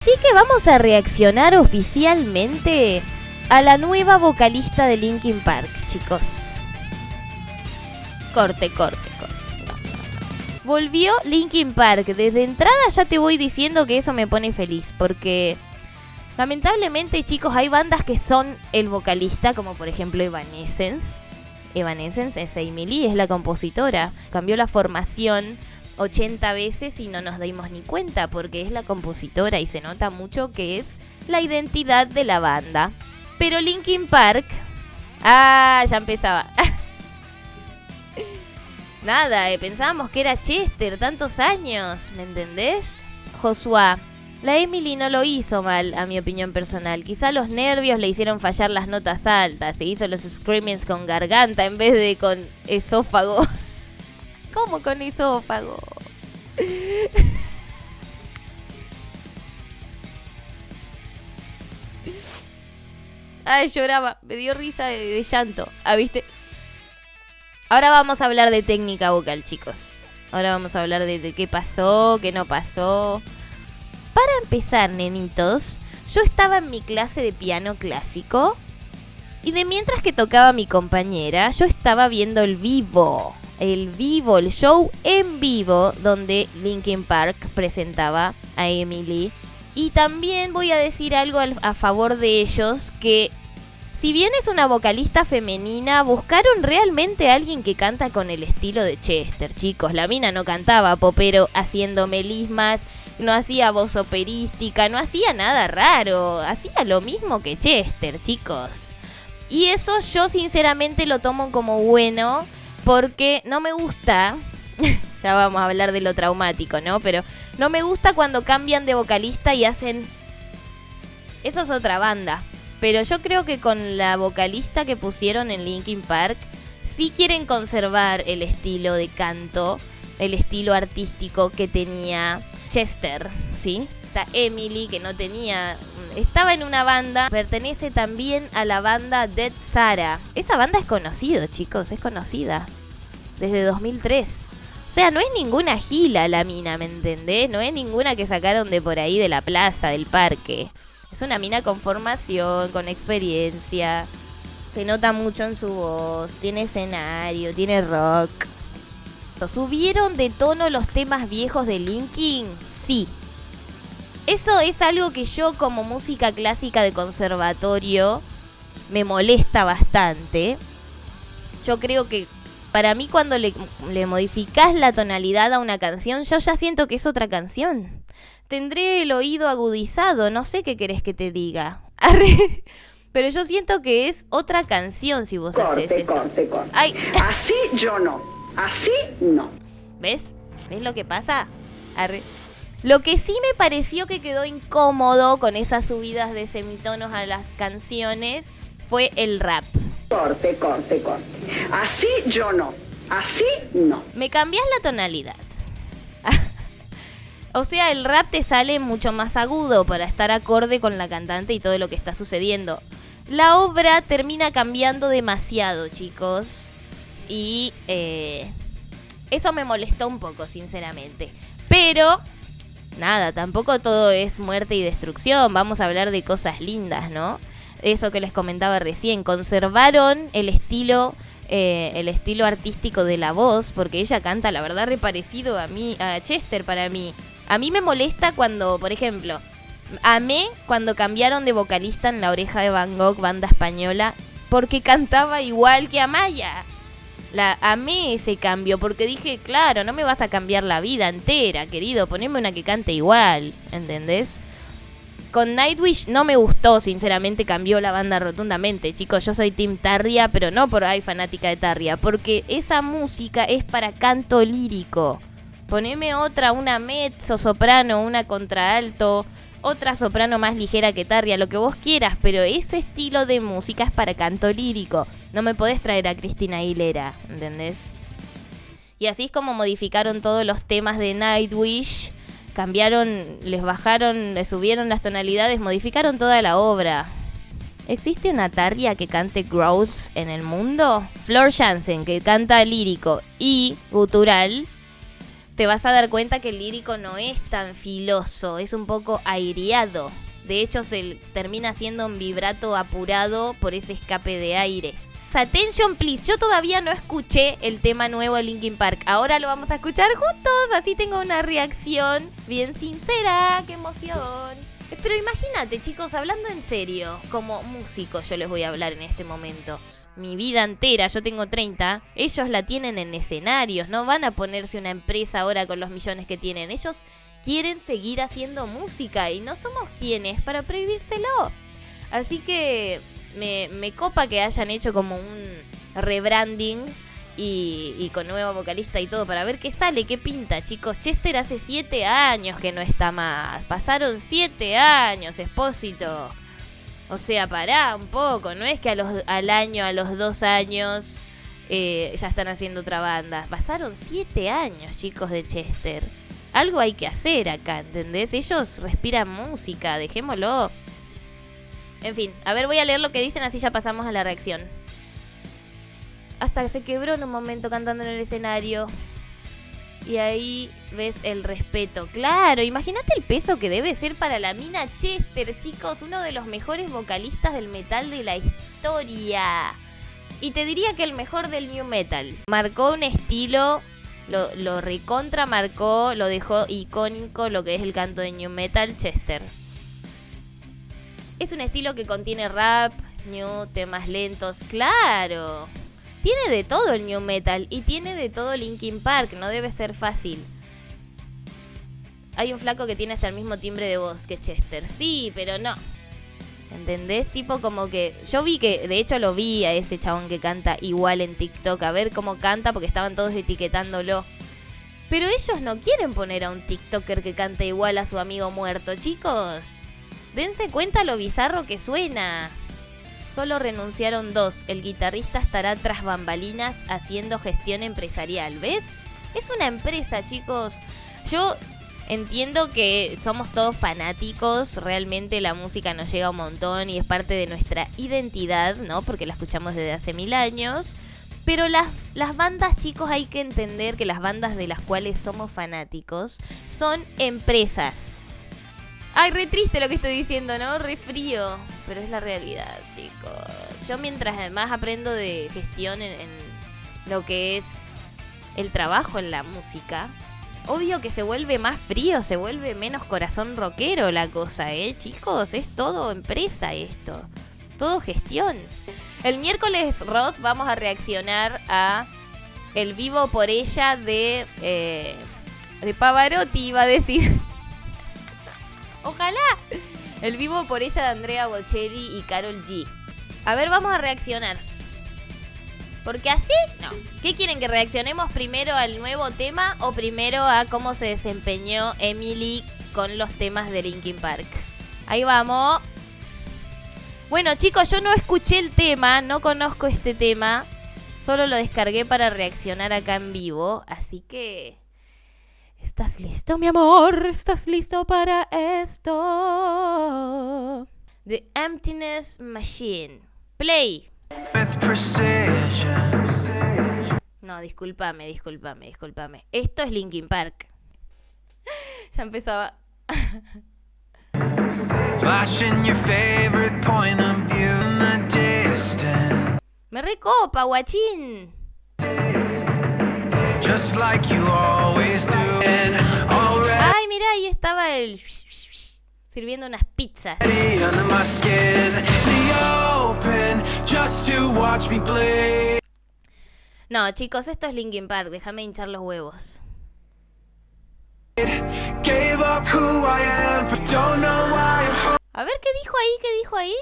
Así que vamos a reaccionar oficialmente a la nueva vocalista de Linkin Park, chicos. Corte. No. Volvió Linkin Park. Desde entrada ya te voy diciendo que eso me pone feliz, porque lamentablemente, chicos, hay bandas que son el vocalista, como por ejemplo Evanescence. Evanescence es Amy Lee, es la compositora. Cambió la formación 80 veces y no nos dimos ni cuenta, porque es la compositora y se nota mucho que es la identidad de la banda. Pero Linkin Park... ya empezaba. Nada, pensábamos que era Chester, tantos años, ¿me entendés? Josué, la Emily no lo hizo mal, a mi opinión personal. Quizá los nervios le hicieron fallar las notas altas. Se hizo los screamings con garganta en vez de con esófago. ¿Cómo con esófago? Ay, lloraba, me dio risa de llanto. ¿Viste? Ahora vamos a hablar de técnica vocal, chicos. Ahora vamos a hablar de qué pasó, qué no pasó. Para empezar, nenitos, yo estaba en mi clase de piano clásico y de mientras que tocaba mi compañera, yo estaba viendo el show en vivo donde Linkin Park presentaba a Emily. Y también voy a decir algo a favor de ellos, que si bien es una vocalista femenina, buscaron realmente a alguien que canta con el estilo de Chester, chicos. La mina no cantaba popero haciendo melismas, no hacía voz operística, no hacía nada raro. Hacía lo mismo que Chester, chicos. Y eso yo sinceramente lo tomo como bueno, porque no me gusta... Ya vamos a hablar de lo traumático, ¿no? Pero no me gusta cuando cambian de vocalista y hacen... Eso es otra banda. Pero yo creo que con la vocalista que pusieron en Linkin Park, sí quieren conservar el estilo de canto, el estilo artístico que tenía Chester, ¿sí? Está Emily, que no tenía... Estaba en una banda, pertenece también a la banda Dead Sara. Esa banda es conocida, chicos, es conocida. Desde 2003. O sea, no es ninguna gila la mina, ¿me entendés? No es ninguna que sacaron de por ahí de la plaza, del parque. Es una mina con formación, con experiencia. Se nota mucho en su voz. Tiene escenario, tiene rock. ¿Subieron de tono los temas viejos de Linkin? Sí. Eso es algo que yo, como música clásica de conservatorio, me molesta bastante. Yo creo que para mí cuando le modificás la tonalidad a una canción, yo ya siento que es otra canción. Tendré el oído agudizado, no sé qué querés que te diga. Pero yo siento que es otra canción si vos haces eso. Corte. Ay. Así yo no, así no. ¿Ves? ¿Ves lo que pasa? Lo que sí me pareció que quedó incómodo con esas subidas de semitonos a las canciones fue el rap. Corte. Así yo no, así no. Me cambiás la tonalidad. O sea, el rap te sale mucho más agudo para estar acorde con la cantante y todo lo que está sucediendo. La obra termina cambiando demasiado, chicos. Y eso me molestó un poco, sinceramente. Pero, nada, tampoco todo es muerte y destrucción. Vamos a hablar de cosas lindas, ¿no? Eso que les comentaba recién. Conservaron el estilo artístico de la voz, porque ella canta, la verdad, re parecido a Chester para mí. A mí me molesta cuando, por ejemplo, amé cuando cambiaron de vocalista en La Oreja de Van Gogh, banda española, porque cantaba igual que Amaya. Amé ese cambio, porque dije, claro, no me vas a cambiar la vida entera, querido, poneme una que cante igual, ¿entendés? Con Nightwish no me gustó, sinceramente cambió la banda rotundamente. Chicos, yo soy Team Tarria, pero no por ahí fanática de Tarria, porque esa música es para canto lírico. Poneme otra, una mezzo soprano, una contraalto, otra soprano más ligera que Tarria, lo que vos quieras, pero ese estilo de música es para canto lírico. No me podés traer a Cristina Aguilera, ¿entendés? Y así es como modificaron todos los temas de Nightwish. Cambiaron, les bajaron, les subieron las tonalidades, modificaron toda la obra. ¿Existe una Tarria que cante growls en el mundo? Floor Jansen, que canta lírico y gutural, te vas a dar cuenta que el lírico no es tan filoso, es un poco aireado. De hecho, se termina siendo un vibrato apurado por ese escape de aire. Attention please, yo todavía no escuché el tema nuevo de Linkin Park. Ahora lo vamos a escuchar juntos, así tengo una reacción bien sincera. ¡Qué emoción! Pero imagínate, chicos, hablando en serio, como músico yo les voy a hablar en este momento. Mi vida entera, yo tengo 30, ellos la tienen en escenarios, no van a ponerse una empresa ahora con los millones que tienen. Ellos quieren seguir haciendo música y no somos quienes para prohibírselo. Así que me copa que hayan hecho como un rebranding y con nueva vocalista y todo para ver qué sale, qué pinta, chicos. Chester hace 7 años que no está más. Pasaron 7 años, Espósito. O sea, pará un poco. No es que al año, a los 2 años ya están haciendo otra banda. Pasaron 7 años, chicos, de Chester. Algo hay que hacer acá, ¿entendés? Ellos respiran música, dejémoslo. En fin, a ver, voy a leer lo que dicen, así ya pasamos a la reacción. Hasta que se quebró en un momento cantando en el escenario. Y ahí ves el respeto. Claro, imagínate el peso que debe ser para la mina Chester, chicos. Uno de los mejores vocalistas del metal de la historia. Y te diría que el mejor del new metal. Marcó un estilo, lo recontra marcó, lo dejó icónico lo que es el canto de new metal, Chester. Es un estilo que contiene rap, new, temas lentos, claro. Tiene de todo el new metal y tiene de todo Linkin Park, no debe ser fácil. Hay un flaco que tiene hasta el mismo timbre de voz que Chester, sí, pero no. ¿Entendés? Tipo como que... Yo vi que, de hecho lo vi a ese chabón que canta igual en TikTok, a ver cómo canta porque estaban todos etiquetándolo. Pero ellos no quieren poner a un TikToker que canta igual a su amigo muerto, chicos. Dense cuenta lo bizarro que suena. Solo renunciaron 2. El guitarrista estará tras bambalinas haciendo gestión empresarial. ¿Ves? Es una empresa, chicos. Yo entiendo que somos todos fanáticos. Realmente la música nos llega un montón y es parte de nuestra identidad, ¿no? Porque la escuchamos desde hace 1000 años. Pero las bandas, chicos, hay que entender que las bandas de las cuales somos fanáticos son empresas. Ay, re triste lo que estoy diciendo, ¿no? Re frío. Pero es la realidad, chicos. Yo mientras además aprendo de gestión en lo que es el trabajo en la música, obvio que se vuelve más frío, se vuelve menos corazón rockero la cosa, chicos. Es todo empresa esto. Todo gestión. El miércoles, Ross, vamos a reaccionar a el vivo por ella de Pavarotti, iba a decir. Ojalá. El vivo por ella de Andrea Bocelli y Karol G. A ver, vamos a reaccionar. Porque así, no. ¿Qué quieren, que reaccionemos primero al nuevo tema o primero a cómo se desempeñó Emily con los temas de Linkin Park? Ahí vamos. Bueno, chicos, yo no escuché el tema, no conozco este tema. Solo lo descargué para reaccionar acá en vivo. Así que... ¿estás listo, mi amor? ¿Estás listo para esto? The Emptiness Machine. Play. No, discúlpame. Esto es Linkin Park. Ya empezaba. Me recopa, guachín. Just like you always do. Ay, mira, ahí estaba el sirviendo unas pizzas. No, chicos, esto es Linkin Park. Déjame hinchar los huevos. A ver, ¿qué dijo ahí?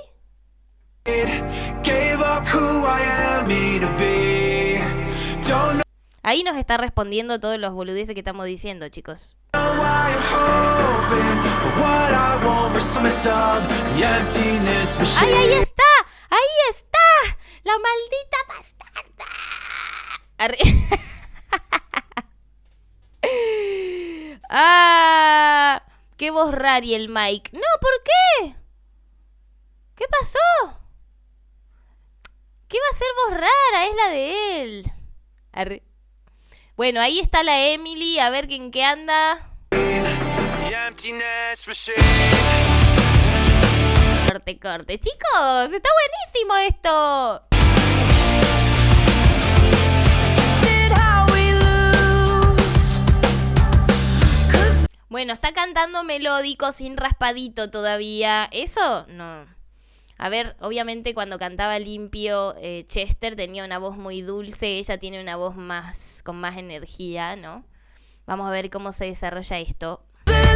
Ahí nos está respondiendo todos los boludeces que estamos diciendo, chicos. ¡Ay, ahí está! ¡Ahí está! ¡La maldita bastarda! ¡Ah! ¡Qué voz rari el Mike! ¡No! ¿Por qué? ¿Qué pasó? ¿Qué va a ser voz rara? Es la de él. Bueno, ahí está la Emily, a ver en qué anda. Corte, corte. Chicos, está buenísimo esto. Bueno, está cantando melódico sin raspadito todavía. ¿Eso? No. A ver, obviamente cuando cantaba limpio, Chester tenía una voz muy dulce. Ella tiene una voz con más energía, ¿no? Vamos a ver cómo se desarrolla esto. Ahí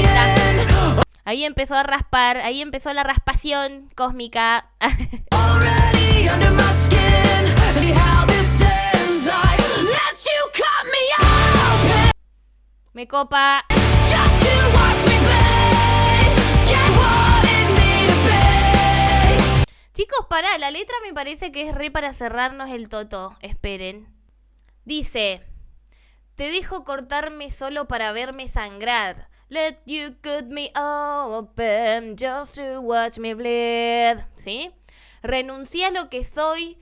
está. Ahí empezó a raspar. Ahí empezó la raspación cósmica. Me copa. Chicos, pará, la letra me parece que es re para cerrarnos el toto. Esperen. Dice: te dejo cortarme solo para verme sangrar. Let you cut me open just to watch me bleed. ¿Sí? Renuncié a lo que soy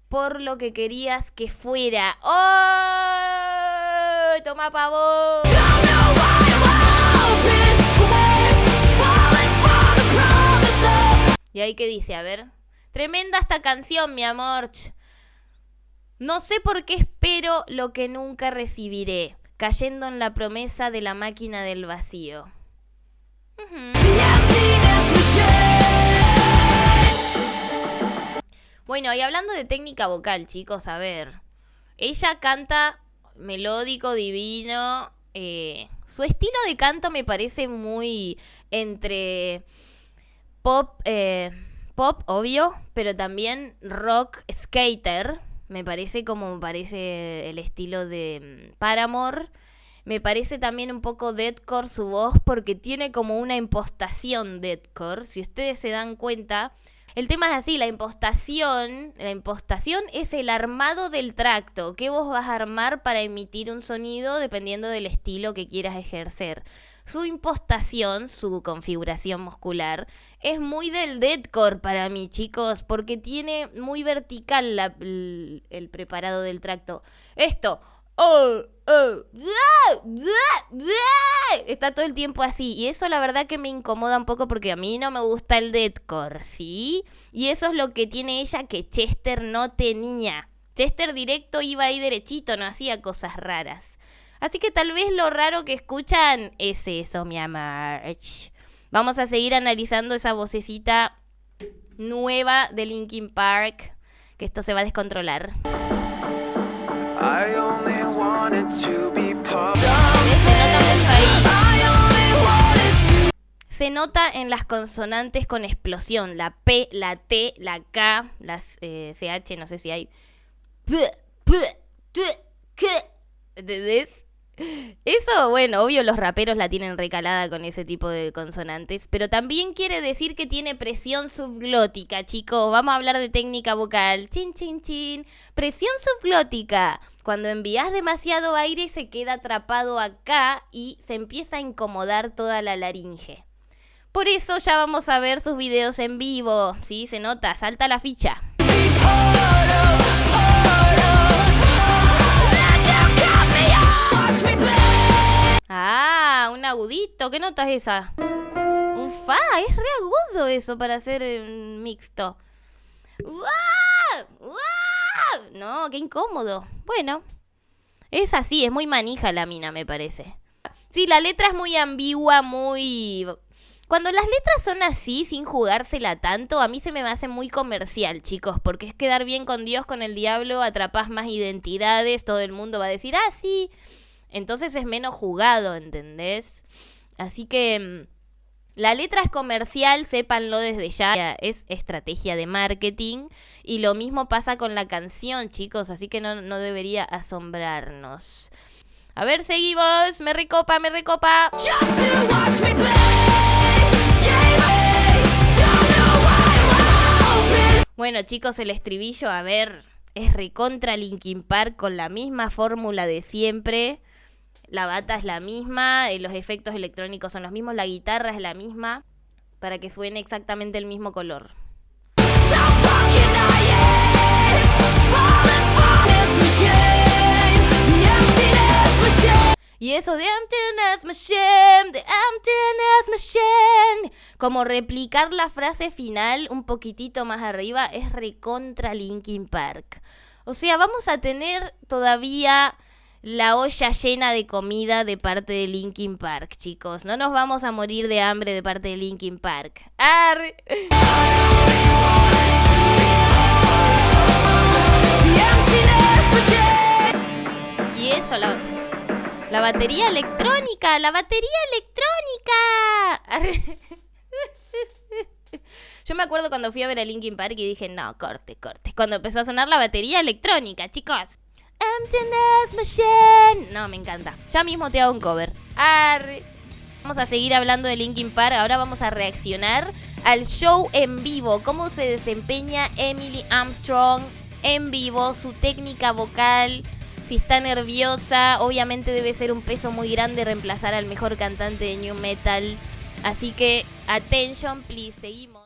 por lo que querías que fuera. ¡Oh! Toma pavo. Y ahí que dice, a ver. Tremenda esta canción, mi amor. No sé por qué espero lo que nunca recibiré, cayendo en la promesa de la máquina del vacío. Bueno, y hablando de técnica vocal, chicos, a ver. Ella canta melódico, divino. Su estilo de canto me parece muy entre pop, obvio, pero también rock skater. Me parece el estilo de Paramore. Me parece también un poco deathcore su voz, porque tiene como una impostación deathcore. Si ustedes se dan cuenta, el tema es así, la impostación es el armado del tracto. ¿Qué vos vas a armar para emitir un sonido dependiendo del estilo que quieras ejercer? Su impostación, su configuración muscular, es muy del deathcore para mí, chicos, porque tiene muy vertical el preparado del tracto. Esto, está todo el tiempo así, y eso la verdad que me incomoda un poco porque a mí no me gusta el deathcore, ¿sí? Y eso es lo que tiene ella que Chester no tenía. Chester directo iba ahí derechito, no hacía cosas raras. Así que tal vez lo raro que escuchan es eso, mi amor. Vamos a seguir analizando esa vocecita nueva de Linkin Park, que esto se va a descontrolar. Se nota en las consonantes con explosión. La P, la T, la K, las CH, no sé si hay. ¿Entendés? Eso, bueno, obvio los raperos la tienen recalada con ese tipo de consonantes, pero también quiere decir que tiene presión subglótica, chicos. Vamos a hablar de técnica vocal. Chin, chin, chin. Presión subglótica. Cuando envías demasiado aire se queda atrapado acá y se empieza a incomodar toda la laringe. Por eso ya vamos a ver sus videos en vivo. ¿Sí? Se nota, salta la ficha. Ah, un agudito. ¿Qué nota es esa? Un fa. Es re agudo eso para hacer mixto. No, qué incómodo. Bueno, es así, es muy manija la mina, me parece. Sí, la letra es muy ambigua, muy... Cuando las letras son así, sin jugársela tanto, a mí se me hace muy comercial, chicos, porque es quedar bien con Dios, con el diablo, atrapás más identidades, todo el mundo va a decir, ah, sí. Entonces es menos jugado, ¿entendés? Así que la letra es comercial, sépanlo desde ya, es estrategia de marketing. Y lo mismo pasa con la canción, chicos, así que no debería asombrarnos. A ver, seguimos, me recopa. Bueno, chicos, el estribillo, a ver, es recontra Linkin Park con la misma fórmula de siempre. La bata es la misma, los efectos electrónicos son los mismos, la guitarra es la misma, para que suene exactamente el mismo color. Y eso de emptiness machine, the emptiness machine, como replicar la frase final un poquitito más arriba, es recontra Linkin Park. O sea, vamos a tener todavía la olla llena de comida de parte de Linkin Park, chicos. No nos vamos a morir de hambre de parte de Linkin Park. ¡Arre! Y eso, la batería electrónica, la batería electrónica. Yo me acuerdo cuando fui a ver a Linkin Park y dije, no, corte. Cuando empezó a sonar la batería electrónica, chicos. Emptiness Machine. No, me encanta. Ya mismo te hago un cover. Arre. Vamos a seguir hablando de Linkin Park. Ahora vamos a reaccionar al show en vivo. Cómo se desempeña Emily Armstrong en vivo. Su técnica vocal. Si está nerviosa. Obviamente debe ser un peso muy grande reemplazar al mejor cantante de New Metal. Así que, attention, please. Seguimos.